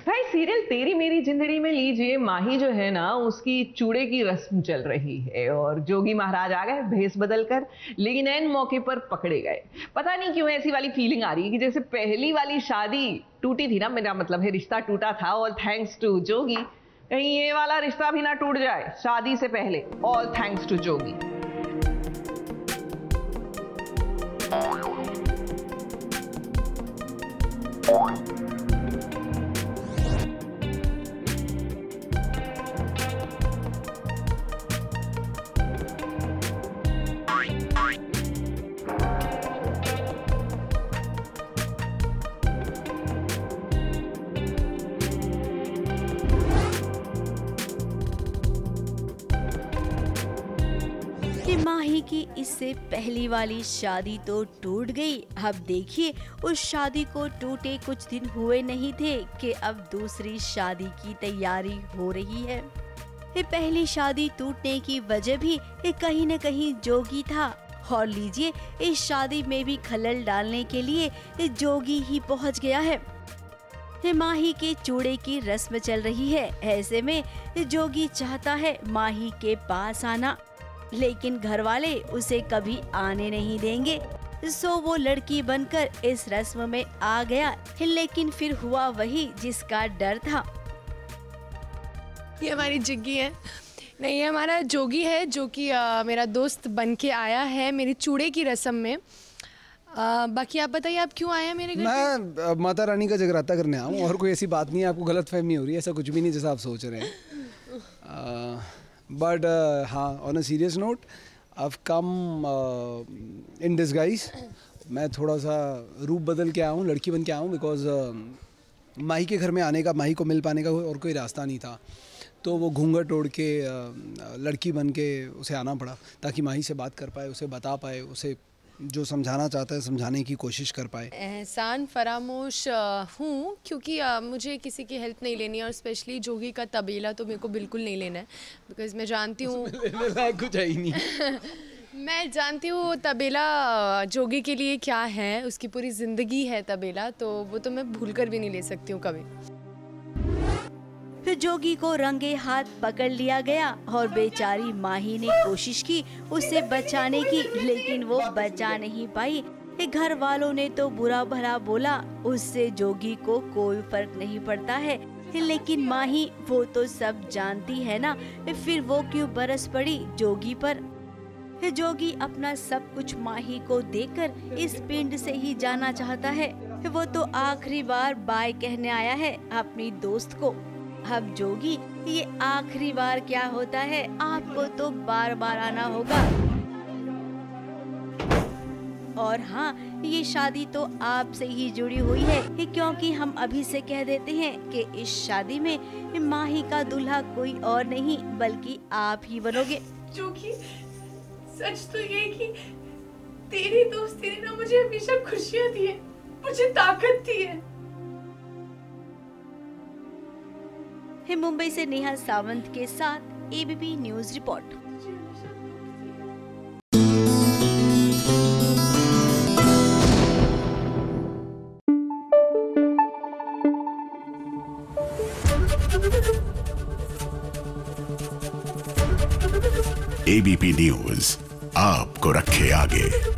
भाई सीरियल तेरी मेरी जिंदगी में लीजिए, माही जो है ना उसकी चूड़े की रस्म चल रही है और जोगी महाराज आ गए भेस बदल कर, लेकिन ऐन मौके पर पकड़े गए। पता नहीं क्यों ऐसी वाली फीलिंग आ रही है कि जैसे पहली वाली शादी टूटी थी ना, मेरा मतलब है रिश्ता टूटा था ऑल थैंक्स टू जोगी, कहीं ये वाला रिश्ता भी ना टूट जाए शादी से पहले, ऑल थैंक्स टू जोगी। माही की इससे पहली वाली शादी तो टूट गई। अब देखिए उस शादी को टूटे कुछ दिन हुए नहीं थे कि अब दूसरी शादी की तैयारी हो रही है। ये पहली शादी टूटने की वजह भी कहीं न कहीं जोगी था और लीजिए इस शादी में भी खलल डालने के लिए जोगी ही पहुंच गया है। माही के चूड़े की रस्म चल रही है, ऐसे में जोगी चाहता है माही के पास आना, लेकिन घर वाले उसे कभी आने नहीं देंगे। सो वो लड़की बनकर इस रस्म में आ गया, लेकिन फिर हुआ वही जिसका डर था। ये हमारी जिग्गी है, नहीं ये हमारा जोगी है जो कि मेरा दोस्त बन के आया है मेरी चूड़े की रस्म में। बाकी आप बताइए आप क्यों आए हैं मेरे घर? मैं माता रानी का जगराता करने आया हूँ और कोई ऐसी बात नहीं है, आपको गलतफहमी हो रही है, ऐसा कुछ भी नहीं जैसा आप सोच रहे हैं। बट हाँ, on a serious note I've come in disguise। मैं थोड़ा सा रूप बदल के आया हूँ, लड़की बन के आया हूँ, बिकॉज माही के घर में आने का, माही को मिल पाने का और कोई रास्ता नहीं था, तो वो घूंघट ओढ़ के लड़की बन के उसे आना पड़ा ताकि माही से बात कर पाए, उसे बता पाए, उसे जो समझाना चाहता है समझाने की कोशिश कर पाए। एहसान फरामोश हूँ क्योंकि मुझे किसी की हेल्प नहीं लेनी है और स्पेशली जोगी का तबेला तो मेरे को बिल्कुल नहीं लेना है, बिकॉज मैं जानती हूँ कुछ है ही नहीं। मैं जानती हूँ तबेला जोगी के लिए क्या है, उसकी पूरी ज़िंदगी है तबेला, तो वो तो मैं भूल कर भी नहीं ले सकती हूँ कभी। फिर जोगी को रंगे हाथ पकड़ लिया गया और बेचारी माही ने कोशिश की उसे बचाने की, लेकिन वो बचा नहीं पाई। घर वालों ने तो बुरा भला बोला, उससे जोगी को कोई फर्क नहीं पड़ता है, लेकिन माही वो तो सब जानती है ना, फिर वो क्यों बरस पड़ी जोगी पर। जोगी अपना सब कुछ माही को देकर इस पिंड से ही जाना चाहता है। वो तो आखिरी बार बाय कहने आया है अपनी दोस्त को। अब जोगी ये आखिरी बार क्या होता है, आपको तो बार बार आना होगा। और हाँ, ये शादी तो आपसे ही जुड़ी हुई है, क्योंकि हम अभी से कह देते हैं कि इस शादी में माही का दूल्हा कोई और नहीं बल्कि आप ही बनोगे। जोगी सच तो ये कि तेरी दोस्ती ने ना मुझे हमेशा खुशियाँ दी है, मुझे ताकत दी है। मुंबई से नेहा सावंत के साथ ABP news report. ABP news आपको रखे आगे।